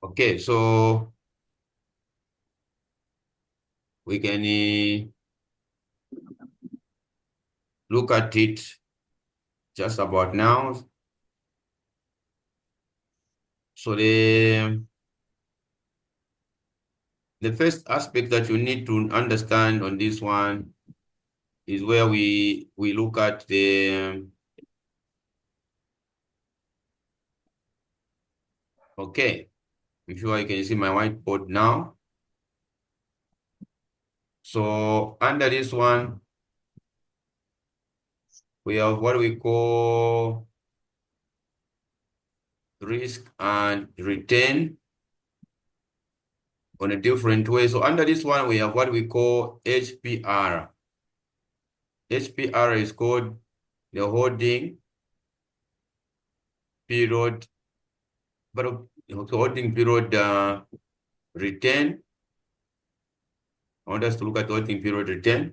Okay, so we can look at it just about now. So the first aspect that you need to understand on this one is where we look at the okay. I'm sure you can see my whiteboard now. So under this one, we have what we call risk and return on a different way. So under this one, we have what we call HPR. HPR is called the holding period, but holding period return. I want us to look at holding period return.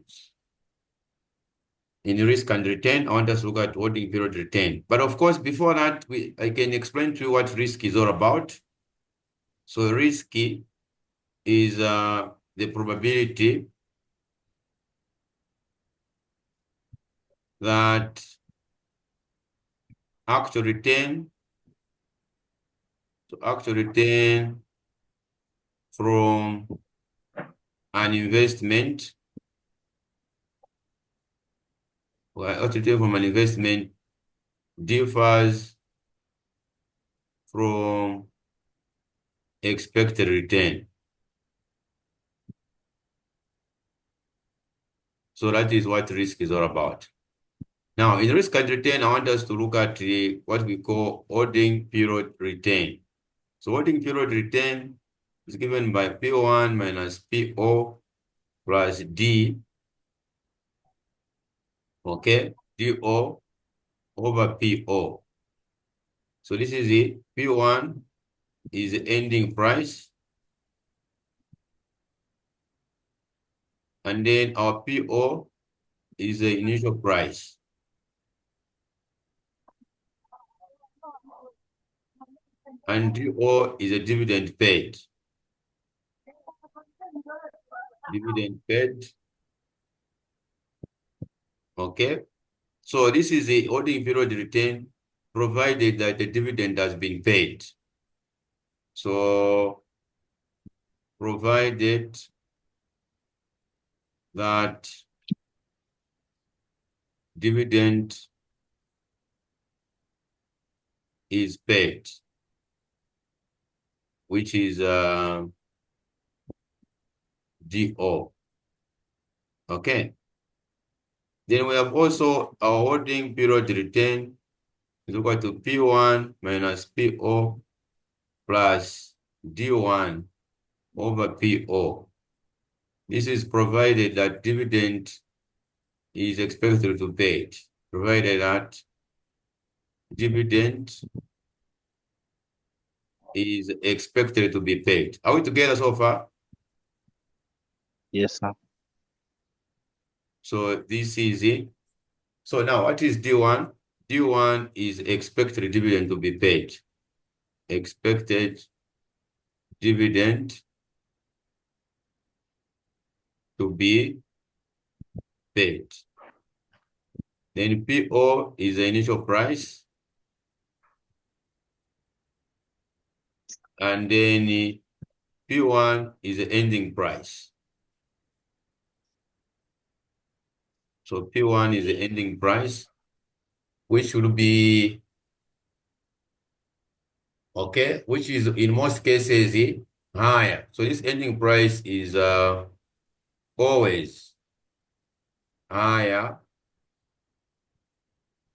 In risk and return, I want us to look at holding period return. But of course, before that, I can explain to you what risk is all about. So risk is the probability that actual return from an investment differs from expected return. So that is what risk is all about. Now, in risk and return, I want us to look at what we call holding period return. So holding period return is given by P1 minus PO plus D, okay, DO over PO. So this is it. P1 is the ending price. And then our PO is the initial price. And DO is a dividend paid. Dividend paid. Okay. So this is the holding period return provided that the dividend has been paid. So provided that dividend is paid, which is DO. Okay. Then we have also our holding period return is equal to P1 minus PO plus D1 over PO. This is provided that dividend is expected to be paid, provided that dividend is expected to be paid. Are we together so far? Yes, sir. So this is it. So now what is D1? D1 is expected dividend to be paid. Expected dividend to be paid. Then PO is the initial price. And then P1 is the ending price. So P1 is the ending price, which will be, okay, which is in most cases higher. So this ending price is always higher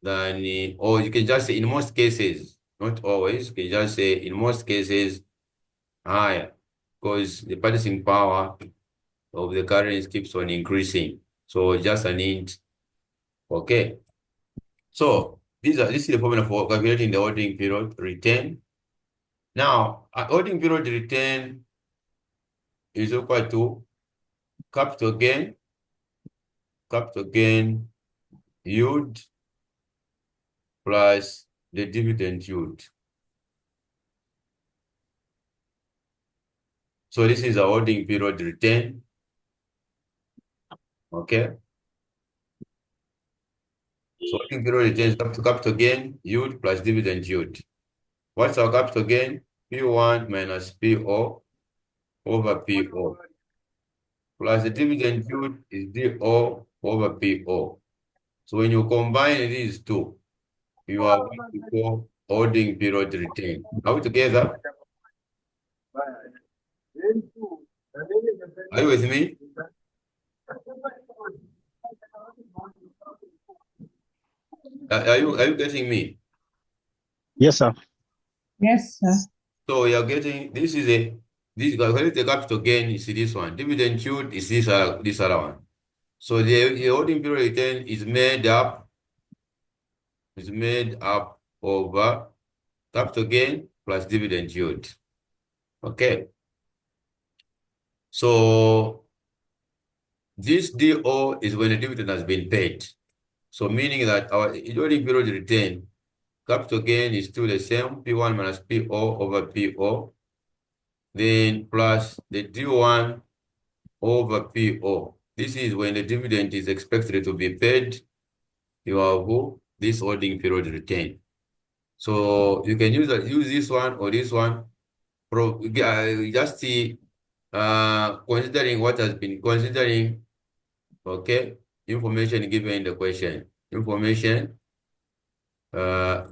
than, or you can just say in most cases, not always, you can just say in most cases higher, because the purchasing power of the currency keeps on increasing. So just an hint. Okay. So this is the formula for calculating the holding period return. Now, a holding period return is equal to capital gain yield plus the dividend yield. So this is a holding period return. Okay. So holding period return is capital gain, yield plus dividend yield. What's our capital gain? P1 minus PO over PO. Plus the dividend yield is DO over PO. So when you combine these two, you are going to call holding period return. Are we together? Are you with me? Are you getting me? Yes, sir. Yes, sir. So you are getting this calculate the capital gain is this one. Dividend yield is this other one. So the holding period return is made up of capital gain plus dividend yield. Okay. So this DO is when the dividend has been paid. So meaning that our holding period return capital gain is still the same, P1 minus PO over PO, then plus the D1 over PO. This is when the dividend is expected to be paid. You have this holding period return. So you can use this one or this one. Just see, considering what has been considering, okay, information given in the question. Information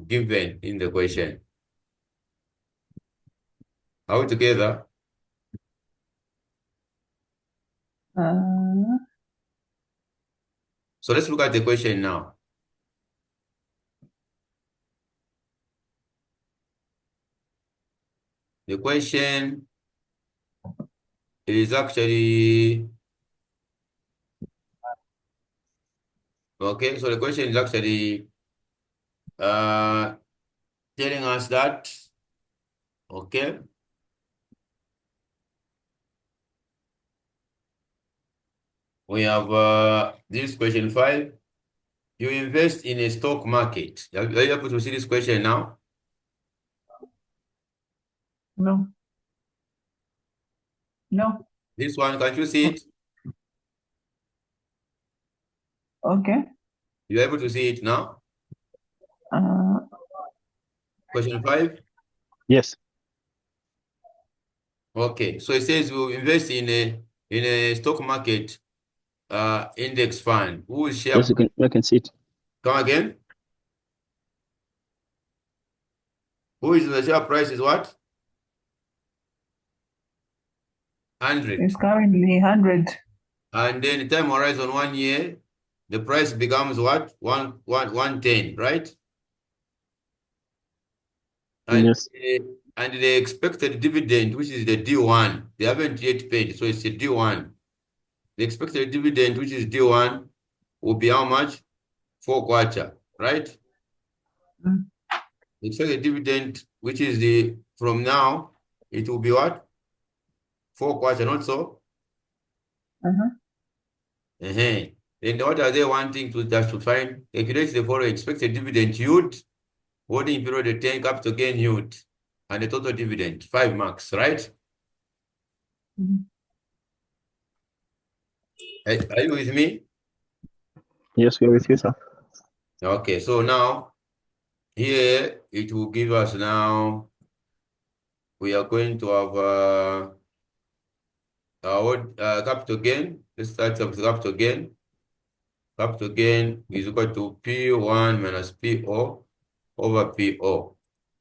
given in the question. Are we together? Uh, So let's look at the question now. The question is actually, okay, so the question is actually telling us that, okay, we have this question 5. You invest in a stock market. Are you able to see this question now? no. No. This one, can't you see it? Okay. You're able to see it now? Uh, Question 5? Yes. Okay, so it says we invest in a stock market index fund. Who is Yes, share? I can see it. Come again? Who is the share price is what? 100. it's currently 100. And then the time horizon 1 year, the price becomes what? 110, right? And Yes. and the expected dividend, which is the D1, they haven't yet paid, so it's a D1. The expected dividend, which is D1, will be how much? 4 kwacha, right? Mm. The expected dividend, which is from now, it will be what? 4 kwacha, not so? Uh-huh. Then what are they wanting to just to find? Calculate the following expected dividend yield, holding period return, capital gain yield, and the total dividend, 5 marks, right? Mhm. Are you with me? Yes, we're with you, sir. Okay, so now here it will give us now, we are going to have our capital gain. Let's start with capital gain. Capital gain is equal to P1 minus PO over PO.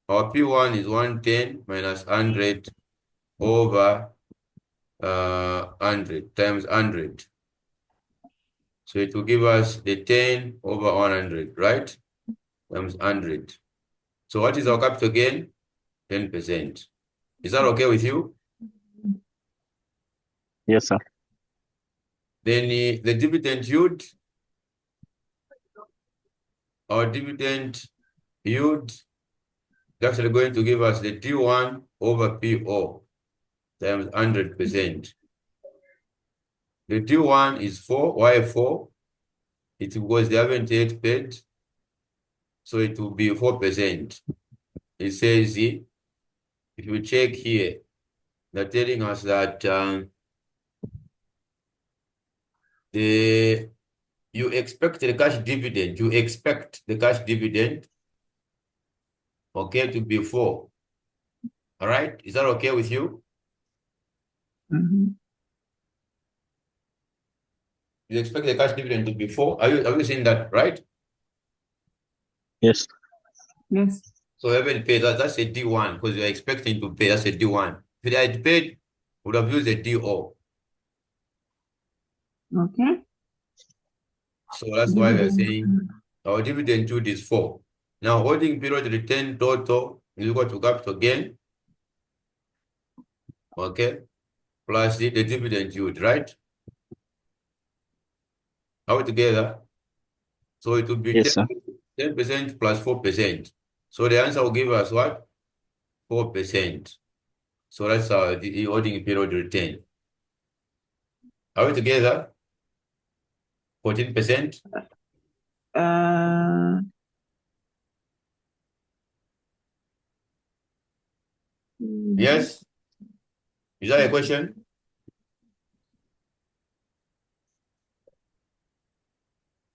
Our P1 is 110 minus 100 over 100 times 100. So it will give us the 10 over 100, right? Times 100. So what is our capital gain? 10%. Is that okay with you? Yes, sir. Then the dividend yield, our dividend yield is actually going to give us the D1 over PO times 100%. The D1 is 4. Why 4? It's because they haven't yet paid, so it will be 4%. It says, if you check here, they're telling us that the you expect the cash dividend. You expect the cash dividend, okay, to be 4. All right, is that okay with you? Mm-hmm. You expect the cash dividend to be 4. Are you saying that right? Yes. Yes. So you haven't paid. That's a D1 because you're expecting to pay. That's a D1. If you had paid, would have used a DO. Okay. So that's why we're Dividend. saying our dividend yield is 4. Now, holding period return total is equal to capital gain, okay, plus the dividend yield, right? Are we together? So it will be Yes, 10, sir. 10% plus 4%. So the answer will give us what? 4%. So that's the holding period return. Are we together? 14%? Uh, mhm. Yes? Is that a question?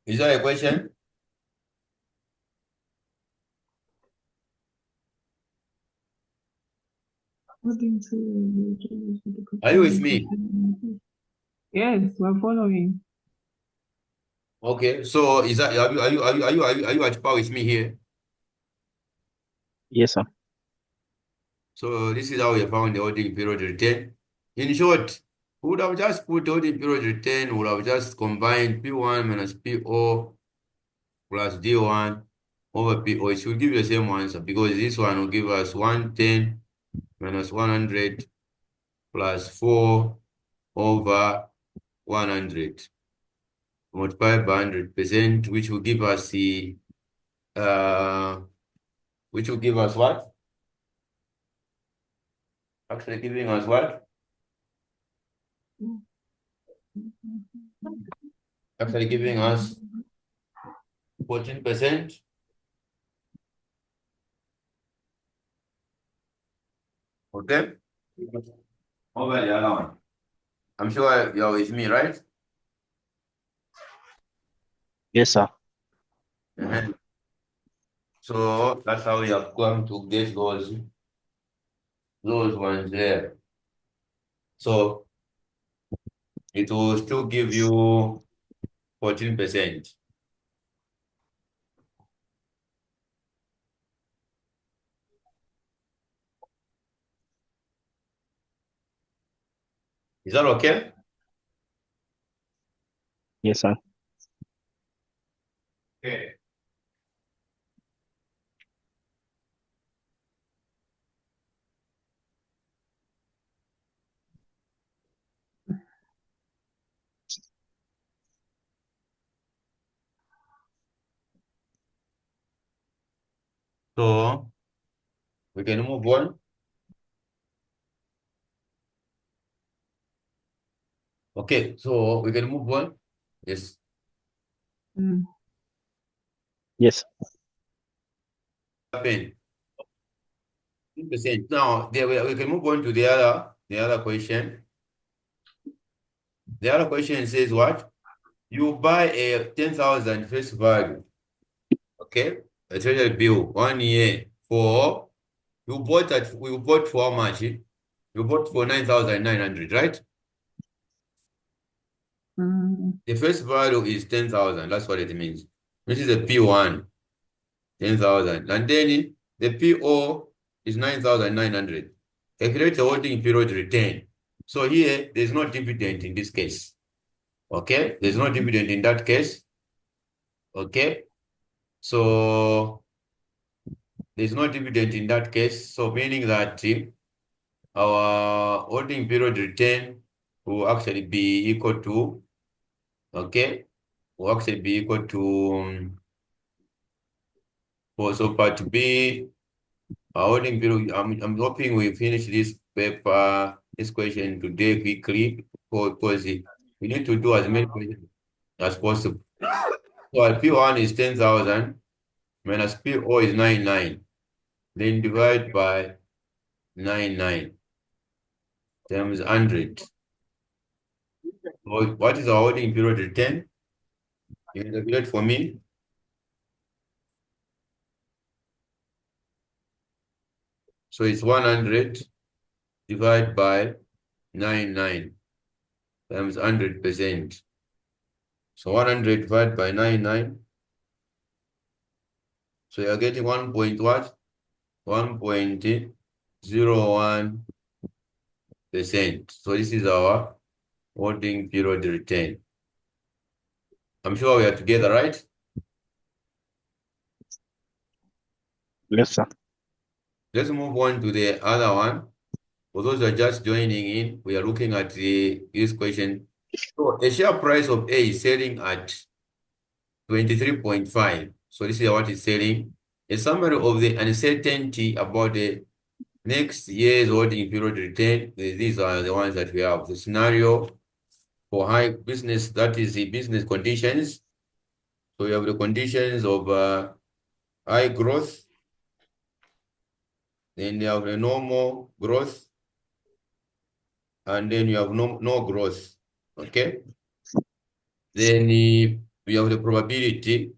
Is that a question? According to Are you with me? Yes, we're following. Okay. So is that are you at par with me here? Yes, sir. So this is how we found the holding period return. In short, we would have just put holding period return, would have just combined P1 minus PO plus D1 over PO. It should give you the same answer because this one will give us 110 minus 100 plus 4 over 100 multiplied by 100%, which will give us uh which will give us what? Actually giving us what? Actually giving us 14%. Okay? Over the other one. I'm sure you're with me, right? Yes, sir. Uh-huh. So that's how we are going to get those ones there. So it will still give you 14%. Is that okay? Yes, sir. Okay. So we can move on. Okay, so we can move on. Yes. Mm. Yes. Happen. 10%. Now there we can move on to the other question. The other question says what? You buy a 10,000 face value, okay? A treasury bill 1 year for we bought for how much? You bought for 9,900, right? Mm. The face value is 10,000. That's what it means. Which is a P1, 10,000. And then the PO is 9,900. Calculate the holding period return. So here, there's no dividend in this case. Okay? There's no dividend in that case. Okay? So there's no dividend in that case. So meaning that our holding period return will actually be equal to, okay? Will actually be equal to, so part B, our holding period, I'm hoping we finish this paper, this question today quickly because we need to do as many questions as possible. So our P1 is 10,000 minus PO is 99. Then divide by 99. times 100. What is our holding period? 10? You can calculate for me. So it's 100 divided by 99 times 100%. So 100 divided by 99. So you're getting 1 point what? 1.01%. So this is our holding period return. I'm sure we are together, right? Yes, sir. Let's move on to the other one. For those who are just joining in, we are looking at this question. So the share price of A is selling at 23.5. So this is what it's selling. A summary of the uncertainty about the next year's holding period return. These are the ones that we have. The scenario for high business, that is the business conditions. So you have the conditions of high growth, then you have the normal growth, and then you have no growth. Okay? Then we have the probability.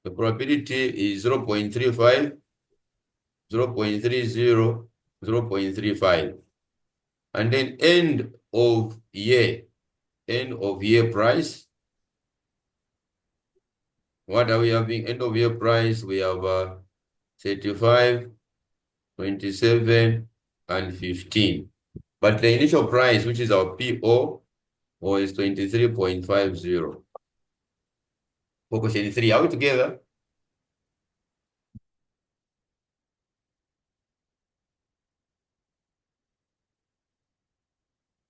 The probability is 0.35, 0.30, 0.35. And then end of year price. What are we having? End of year price, we have 35, 27, and 15. But the initial price, which is our PO, is 23.50. For question 3, are we together?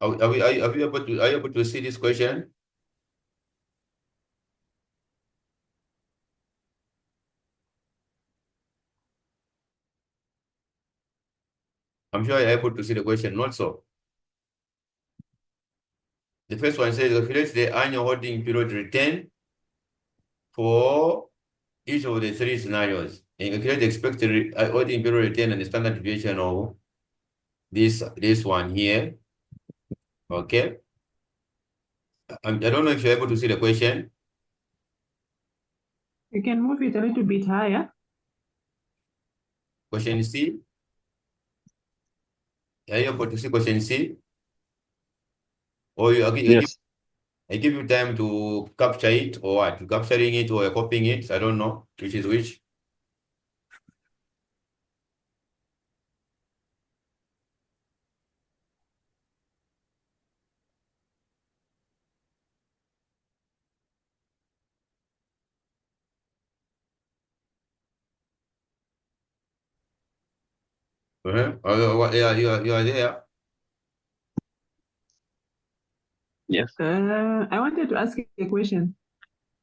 Are you able to see this question? I'm sure you're able to see the question, not so. The first one says, calculate the annual holding period return for each of the three scenarios. And calculate the expected holding period return and the standard deviation of this one here. Okay. I don't know if you're able to see the question. You can move it a little bit higher. Question C. Are you able to see question C? Or Yes. I give you time to capture it or what? To capturing it or copying it? I don't know which is which. Yeah, you are there. Yes. I wanted to ask you a question.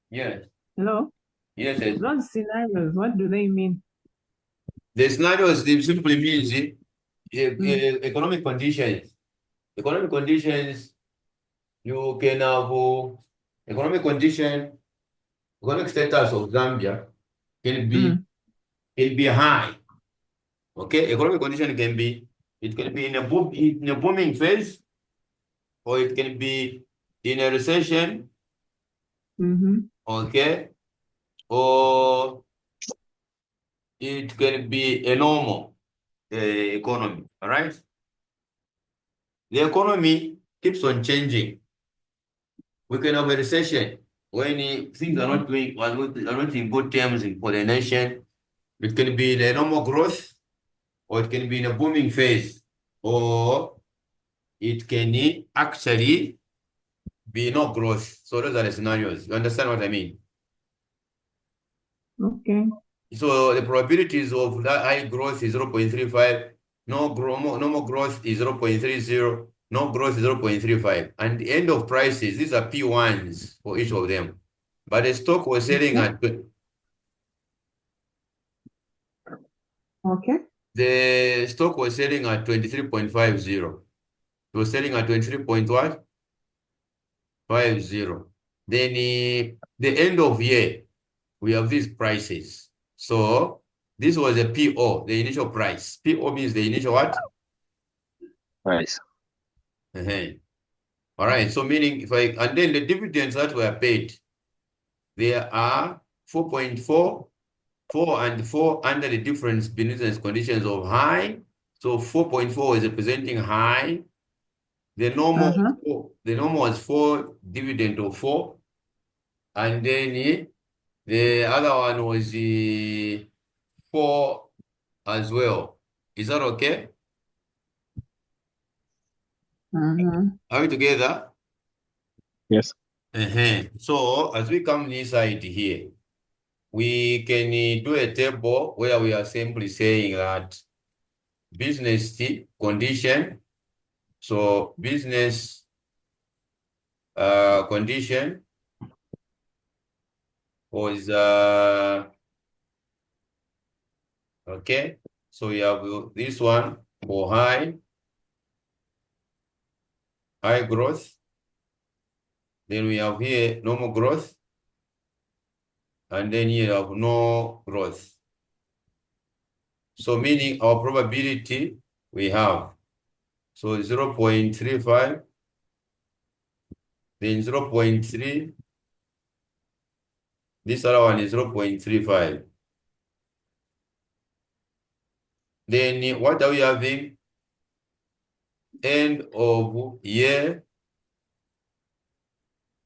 Yes. Hello? Yes, yes. Those scenarios, what do they mean? The scenarios simply means economic conditions. Economic conditions, you can have economic condition, economic status of Zambia can be high. Okay, economic condition can be in a booming phase, or it can be in a recession. Okay, or it can be a normal economy. All right, the economy keeps on changing. We can have a recession when things are not in good terms for the nation. It can be in a normal growth, or it can be in a booming phase, or it can actually be no growth. So those are the scenarios. You understand what I mean? Okay. So the probabilities of that high growth is 0.35, no more growth is 0.30, no growth is 0.35. And the end of prices, these are P1s for each of them. But the stock was selling at Okay. the stock was selling at 23.50. It was selling at 23 point what? 50. Then the end of year, we have these prices. So this was a PO, the initial price. PO means the initial what? Price. All right. So meaning and then the dividends that were paid, there are 4.4, 4 and 4 under the different business conditions of high. So 4.4 is representing high. The normal, Uh-huh. the normal was 4, dividend of 4. And then the other one was 4 as well. Is that okay? Uh-huh. Are we together? Yes. So as we come inside here, we can do a table where we are simply saying that business condition. So business condition was okay. So we have this one for high growth. Then we have here normal growth, and then here have no growth. So meaning our probability we have, so 0.35, then 0.3, this other one is 0.35. Then what are we having? End of year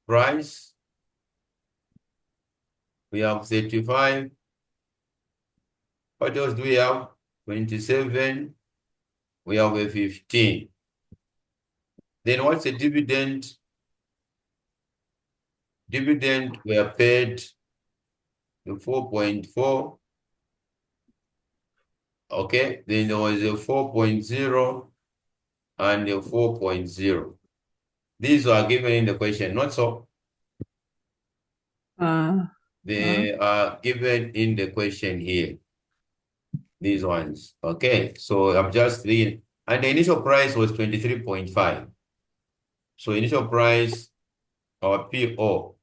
price, we have 35. What else do we have? 27. We have a 15. Then what's the dividend? Dividend were paid the 4.4. Okay, then there was a 4.0 and a 4.0. These are given in the question, not so. They are given in the question here. These ones. Okay, so I'm just reading. And the initial price was 23.5. So initial price, our PO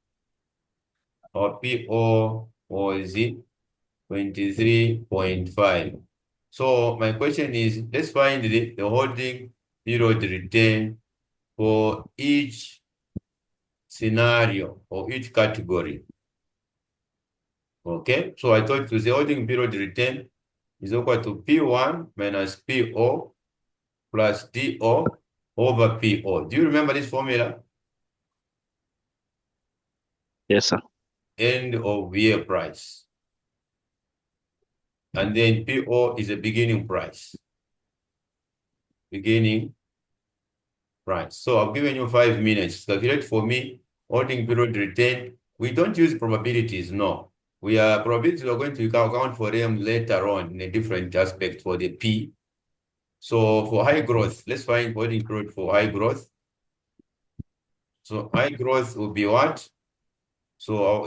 was 23.5. So my question is, let's find the holding period return for each scenario or each category. Okay, so I thought to the holding period return is equal to P1 minus PO plus DO over PO. Do you remember this formula? Yes, sir. End of year price. And then PO is a beginning price. Beginning price. So I've given you 5 minutes. Calculate for me holding period return. We don't use probabilities, no. Probabilities, we're going to account for them later on in a different aspect for the P. So for high growth, let's find holding period for high growth. So high growth will be what? So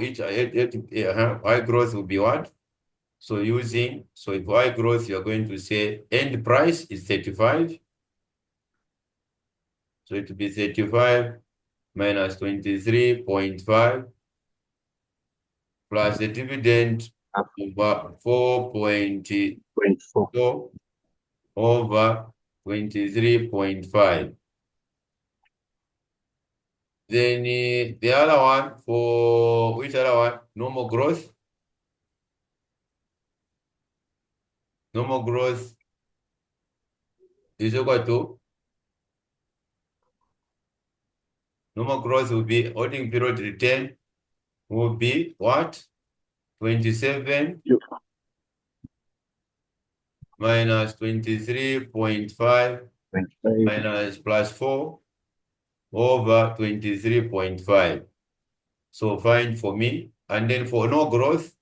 high growth will be what? So if high growth, you're going to say end price is 35. So it will be 35 minus 23.5 plus the dividend over 4.4 0.4. over 23.5. Then the other one, for which other one? Normal growth. Normal growth is equal to, normal growth will be holding period return will be what? 27 minus 23.5 0.5. minus plus 4 over 23.5. So fine for me. And then for no growth,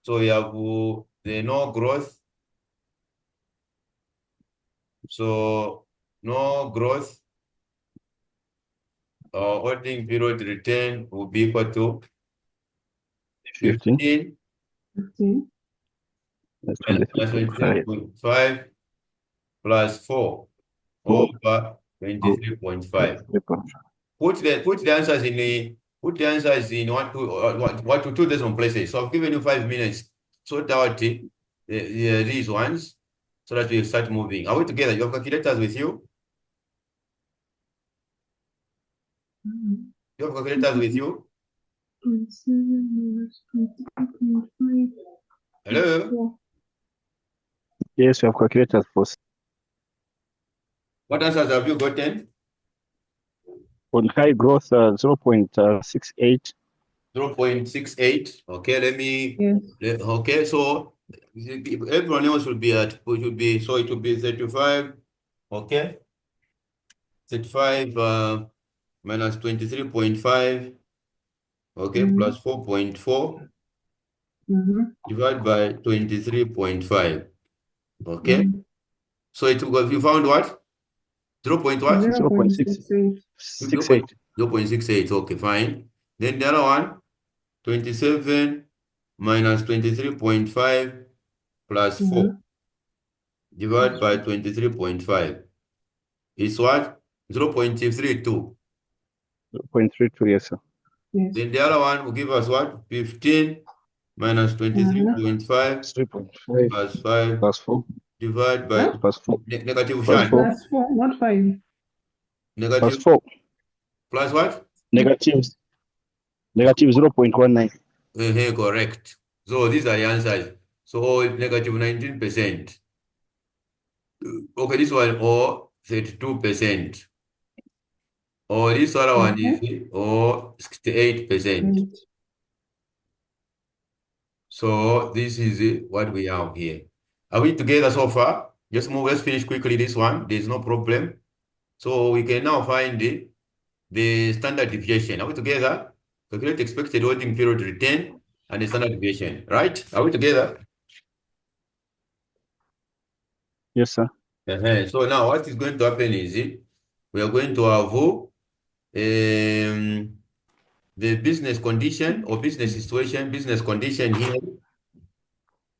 so you have the no growth. So no growth, holding period return will be equal to 15. 15 15. That's minus 23.5. 23.5 plus 4 over 23.5. 23.5. Put the answers in what to 2 decimal places. So I've given you 5 minutes. Sort out these ones. so that we start moving. Are we together? You have calculators with you? You have calculators with you? 27 minus 23.5 Hello? Yes, we have calculators for What answers have you gotten? on high growth 0.68. 0.68. Okay, let me. Yes. Okay, so everyone else will be at, so it will be 35. Okay, 35 minus 23.5. Okay, plus 4.4 divided by 23.5. Okay, so it will, you found what? 0. What? 0.68. 0.68. 0.68. Okay, fine. Then the other one, 27 minus 23.5 plus 4 divided by 23.5 is what? 0.32. 0.32, yes, sir. Yes. Then the other one will give us what? 15 minus 23.5 3.5 plus 5 plus 4 divided by Huh? plus 4 negative plus Wait, sign. 4 plus 4, not 5. plus Negative 4 plus what? negative 0.19. Correct. So these are the answers. So negative 19%. Okay, this one or 32%. Or this other one is or 68%. Right. So this is what we have here. Are we together so far? Just move, let's finish quickly this one. There's no problem. So we can now find the standard deviation. Are we together? Calculate expected holding period return and the standard deviation, right? Are we together? Yes, sir. So now what is going to happen is we are going to have the business condition or business situation, business condition here,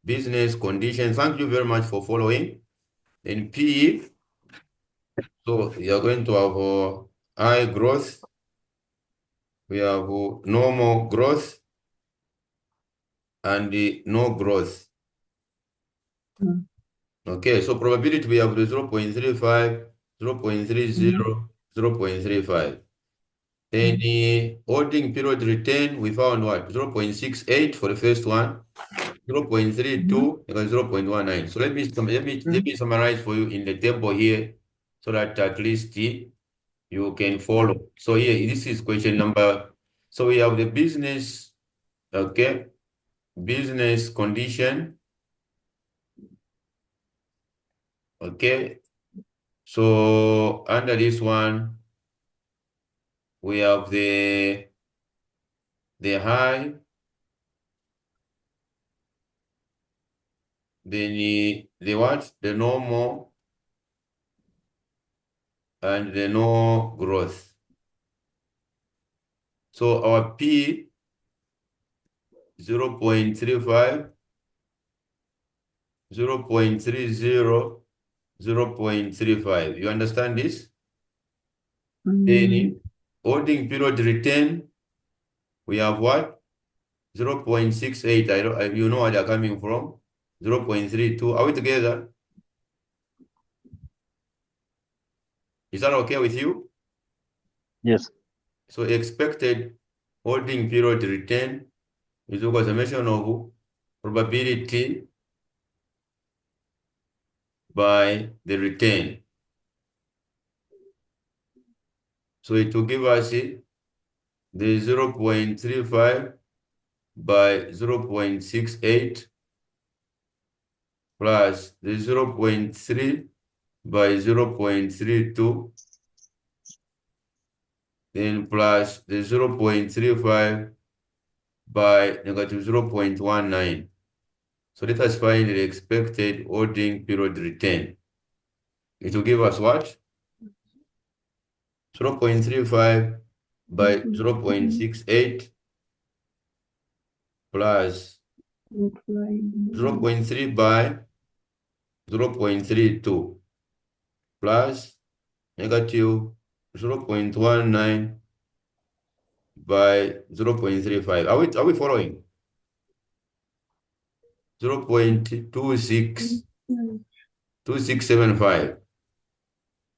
business condition. Thank you very much for following. In P, so you are going to have high growth. We have normal growth and the no growth. Okay, so probability we have the 0.35, 0.30, 0.35. Then the holding period return, we found what? 0.68 for the first one, 0.32, and 0.19. So let me summarize for you in the table here so that at least you can follow. So here, this is question number. So we have the business, okay, business condition, okay. So under this one, we have the high, the what? The normal and the no growth. So our P 0.35, 0.30, 0.35. You understand this? Then holding period return, we have what? 0.68. You know where they're coming from. 0.32. Are we together? Is that okay with you? Yes. So expected holding period return is equal to summation of probability by the return. So it will give us the 0.35 by 0.68 plus the 0.3 by 0.32, then plus the 0.35 by negative 0.19. So let us find the expected holding period return. It will give us what? 0.35 by 0.68 plus 0.3 by 0.32 plus negative 0.19 by 0.35. Are we following? 0.26 2675.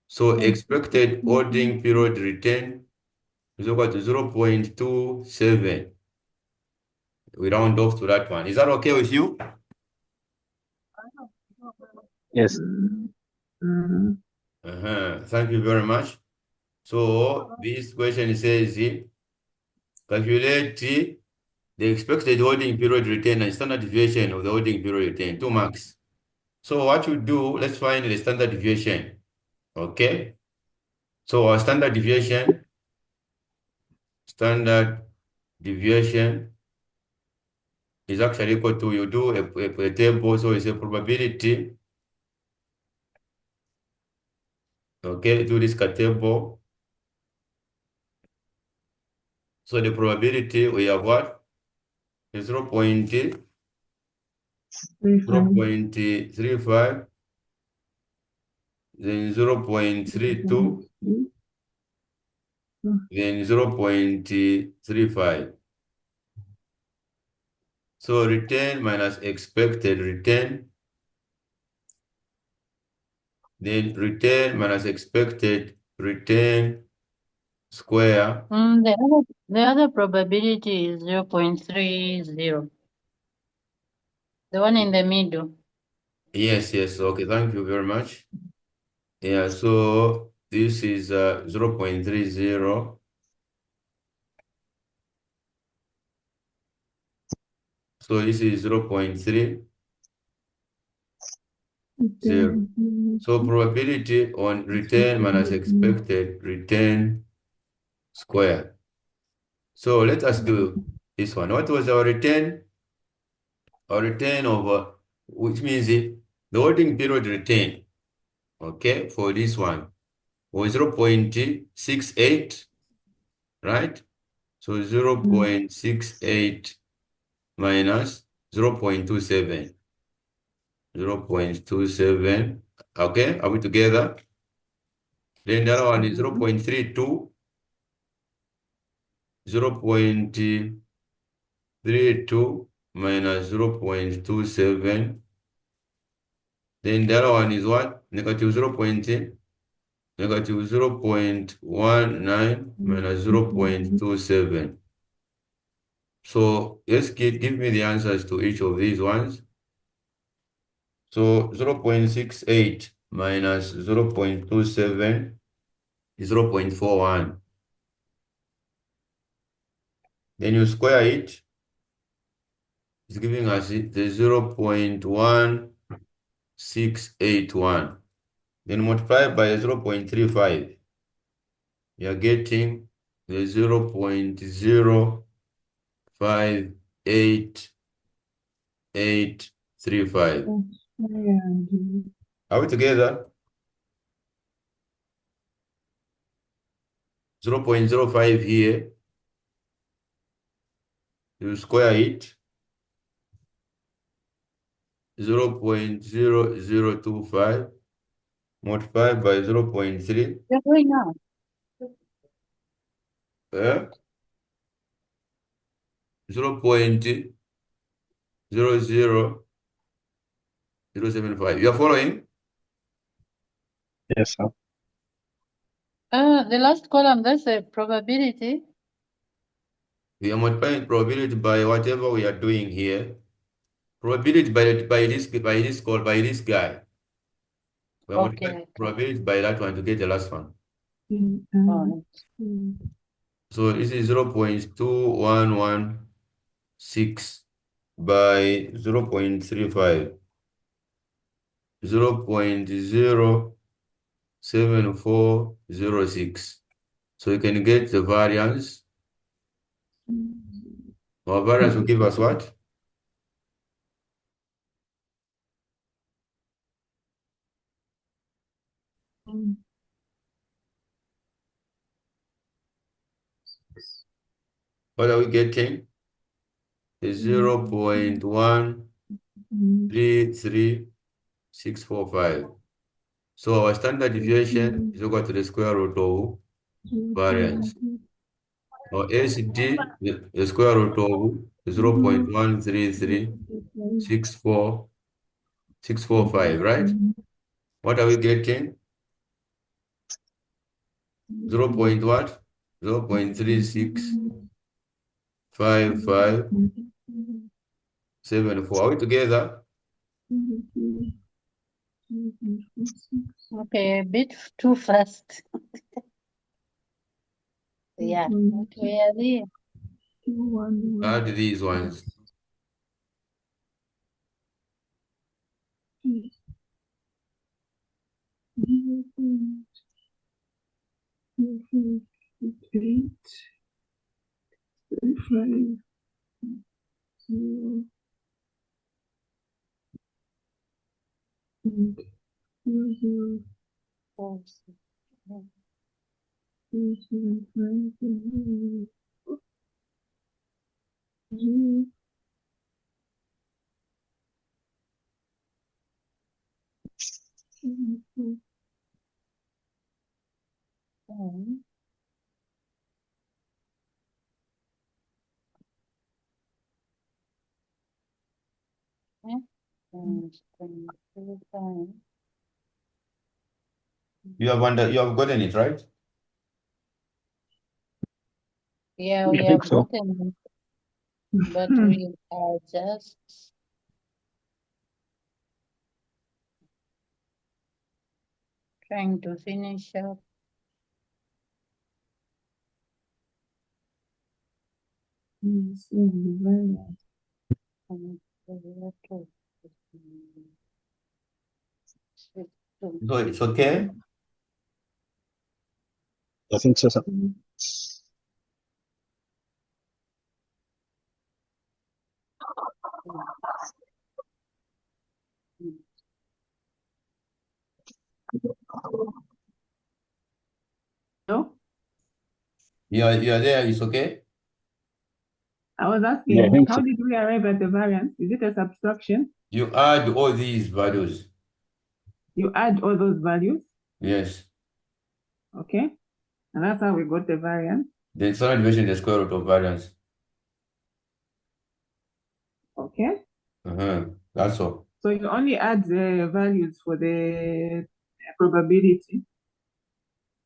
So expected holding period return is equal to 0.27. We round off to that one. Is that okay with you? Yes. Thank you very much. So this question says, calculate the expected holding period return and standard deviation of the holding period return, 2 marks. So what you do, let's find the standard deviation. Okay. So our standard deviation is actually equal to, you do a table, so it's a probability. Okay, do this table. So the probability, we have what? 0.35, then 0.32, then 0.35. So return minus expected return, then return minus expected return square. The other probability is 0.30. The one in the middle. Yes, okay, thank you very much. Yeah, so this is 0.30. So this is 0.30. So probability on return minus expected return square. So let us do this one. What was our return? Our return over, which means the holding period return, okay, for this one was 0.68, right? So 0.68 minus 0.27. 0.27. Okay, are we together? Then the other one is 0.32. 0.32 minus 0.27. Then the other one is what? Negative 0.19 minus 0.27. So let's give me the answers to each of these ones. So 0.68 minus 0.27 is 0.41. Then you square it, it's giving us the 0.1681. Then multiply by 0.35. You're getting the 0.058835. Are we together? 0.05 here. You square it. 0.0025 multiplied by 0.3. You're going now. Eh? 0.00075. You are following? Yes, sir. The last column, that's a probability. We are multiplying probability by whatever we are doing here. Probability by this guy. We are multiplying probability by that one to get the last one. So this is 0.2116 by 0.35. 0.07406. So you can get the variance. Our variance will give us what? What are we getting? Is 0.133645. So our standard deviation is equal to the square root of variance. Our ACD, the square root of 0.13364645, right? What are we getting? 0 point what? 0 0.365574. Are we together? Okay, a bit too fast. Yeah, but we are there. Add these ones. Oh, yeah. Um, yeah. Spring, time. You have gotten it, right? Yeah, I we think have so. gotten it, but we are just trying to finish up. The to- So it's okay. I think so, sir. No, You are there. It's okay. I was Yeah, I asking, think how so. did we arrive at the variance? Is it a subtraction? You add all these values. You add all those values, Yes. okay? And that's how we got the variance, Then standard deviation is the square root of variance. okay? That's all. So you only add the values for the probability,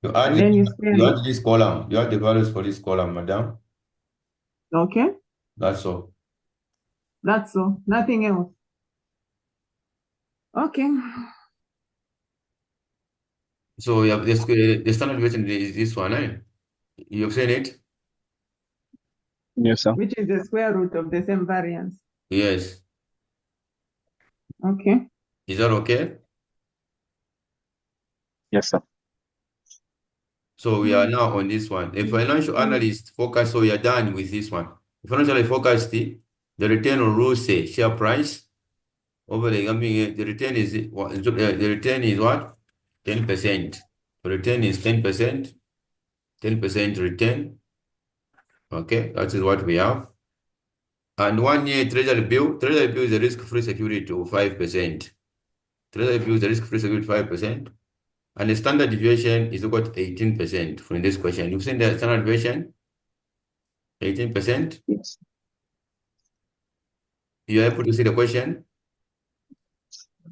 You add and it, then you square you it, add this column. You add the values for this column, madam. okay? That's all. That's all, nothing else. Okay, So you have this, the standard deviation is this one, eh? You've seen it? Yes, sir. which is the square root of the same variance, Yes. okay? Is that okay? Yes, sir. So we are now on this one. A financial analyst focus, so we are done with this one. The financial analyst focused the return on rules say share price over the, I mean, the return is what? The return is what? 10%. The return is 10%. 10% return. Okay, that is what we have. And 1 year treasury bill is a risk-free security of 5%. Treasury bill is a risk-free security 5%. And the standard deviation is equal to 18% from this question. You've seen the standard deviation, 18%. Yes. You are able to see the question.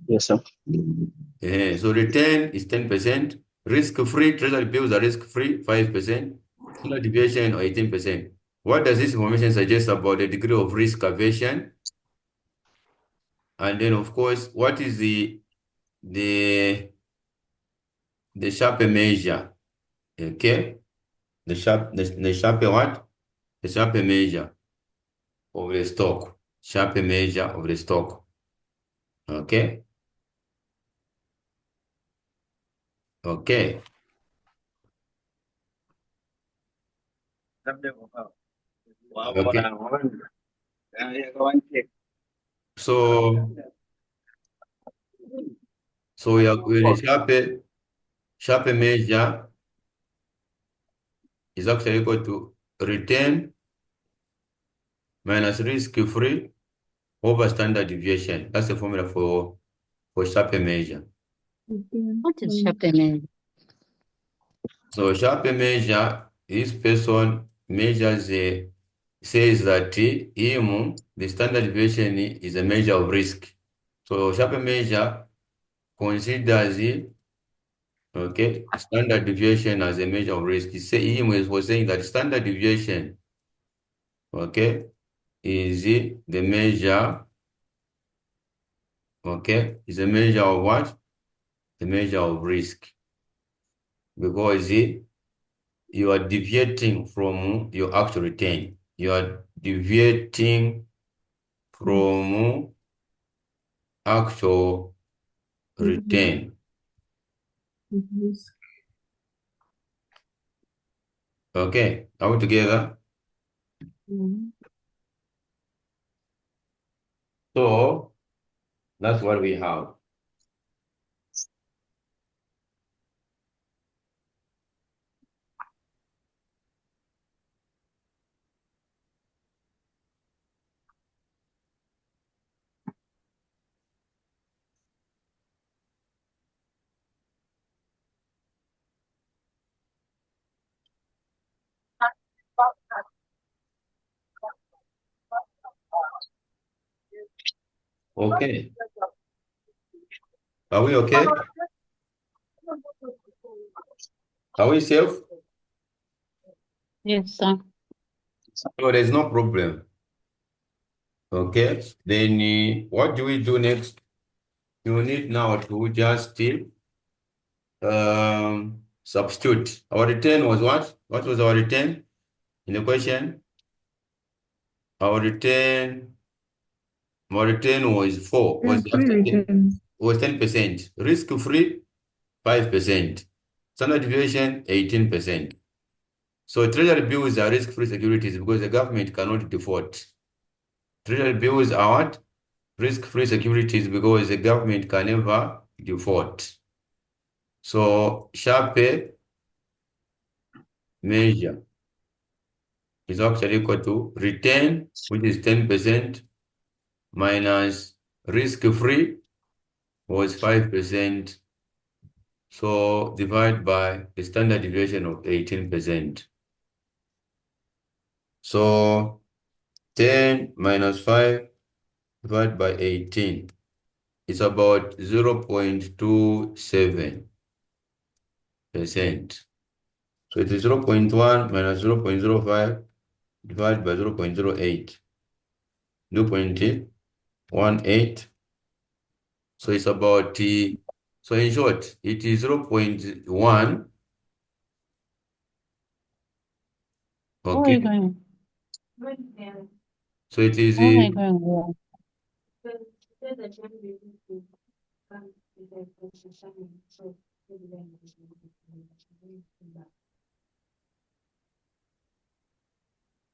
Yes, sir. So return is 10%. Risk-free, treasury bills are risk-free, 5%. Standard deviation or 18%. What does this information suggest about the degree of risk aversion? And then, of course, what is the sharp measure? Okay, the sharp what? The sharp measure of the stock. Sharp measure of the stock. Okay, okay. Okay. So we are with the sharp measure is actually equal to return minus risk-free over standard deviation. That's the formula for sharp measure. What is happening? So sharp measure, this person measures says that the standard deviation is a measure of risk. So sharp measure considers it, okay, standard deviation as a measure of risk. He was saying that standard deviation, okay, is the measure, okay, is a measure of what? The measure of risk. Because you are deviating from your actual return. You are deviating from actual return. Risk. Okay, are we together? So that's what we have. Okay. Are we okay? Are we safe? Yes, sir. So there's no problem. Okay. Then what do we do next? You need now to just substitute. Our return was what? What was our return in the question? Our return was 4. Was Free returns. was 10%. Risk free 5%. Standard deviation 18%. So treasury bills are risk-free securities because the government cannot default. Treasury bills are what? Risk-free securities because the government can never default. So Sharpe measure is actually equal to return, which is 10%, minus risk-free was 5%. So divide by the standard deviation of 18%. So 10 minus 5 divided by 18. It's about 0.27%. So it is 0.1 minus 0.05 divided by 0.08. 0.18. So it's about, so in short, it is 0.1. Where are you Okay. going? So it is, Where are you going? Where?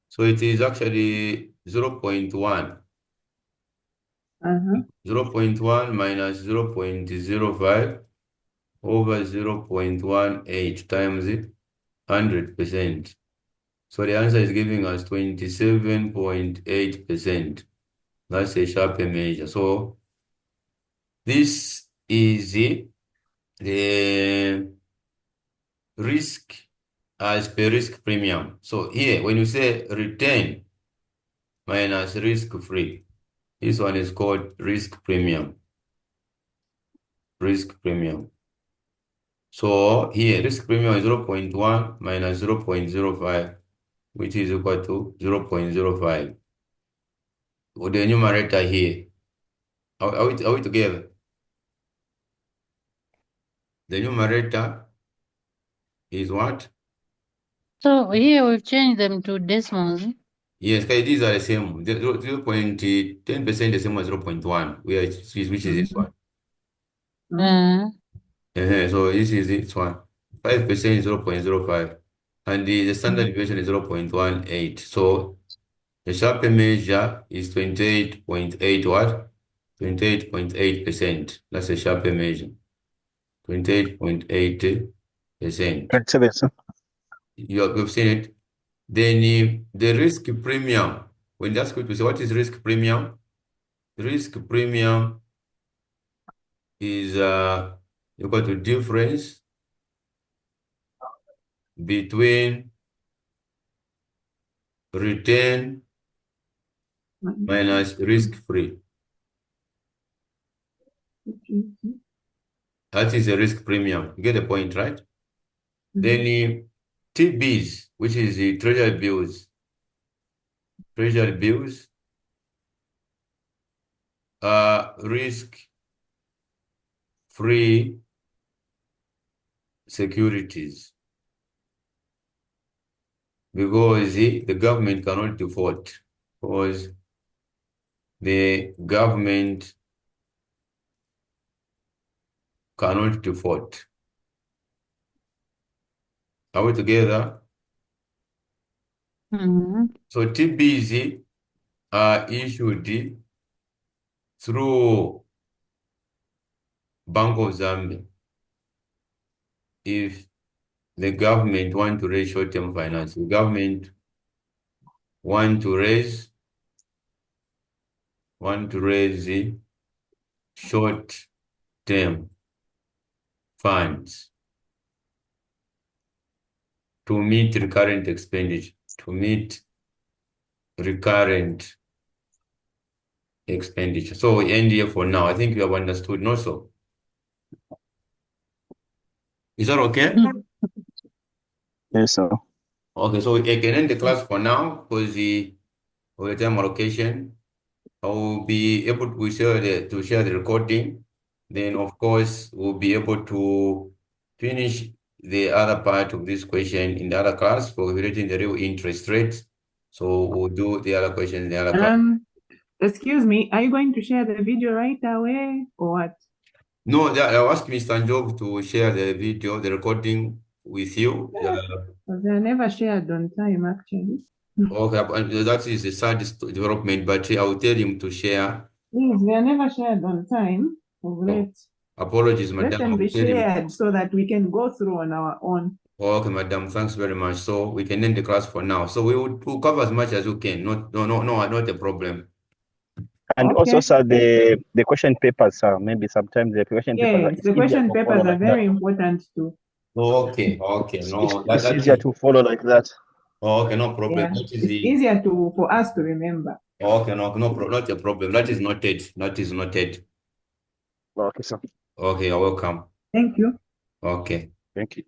so it is actually 0.1. 0.1 minus 0.05 over 0.18 times 100%. So the answer is giving us 27.8%. That's a sharper measure. So this is the risk as per risk premium. So here, when you say return minus risk free, this one is called risk premium. Risk premium. So here, risk premium is 0.1 minus 0.05, which is equal to 0.05. With the numerator here, are we together? The numerator is what? So here we've changed them to decimals. Yes, okay, these are the same. The 0.10% the same as 0.1, which is this one. Uh, So this is this one. 5% is 0.05. And the standard deviation is 0.18. So the sharper measure is 28.8 what? 28.8%. That's a sharper measure. 28.8%. Correct, sir. Yes, sir. You've seen it. Then the risk premium. When that's good to say, what is risk premium? Risk premium is equal to difference between return minus risk free. That is a risk premium. You get the point, right? Then TBs, which is the treasury bills. Treasury bills are risk-free securities because the government cannot default because the government cannot default. Are we together? So TBs are issued through Bank of Zambia if the government want to raise short-term finance. The government want to raise the short-term funds to meet recurrent expenditure, So we end here for now. I think you have understood, no? So is that okay? Yes, sir. Okay, so I can end the class for now because of the time allocation. I will be able to share the recording. Then, of course, we'll be able to finish the other part of this question in the other class for calculating the real interest rate. So we'll do the other question in the other class. Excuse me, are you going to share the video right away or what? No, I'll ask Mr. Njog to share the video, the recording with you. Because they are never shared on time, actually. Okay, that is the saddest development, but I will tell him to share. Please, they are never shared on time. Apologies, Let madam. I them be will tell him. shared so that we can go through on our own. Okay, madam. Thanks very much. So we can end the class for now. So we'll cover as much as we can. Not a problem. And Okay. also, sir, the question papers, sir, maybe sometimes the question papers, Yes, it's the easier question to papers follow are like very that. important too. Okay. No, It's that easier is. to follow like that. Okay, no problem. Yeah, That is it's easier for us to remember. Okay, not a problem. That is noted. Okay, sir. Okay, you're welcome. Thank you. Okay. Thank you.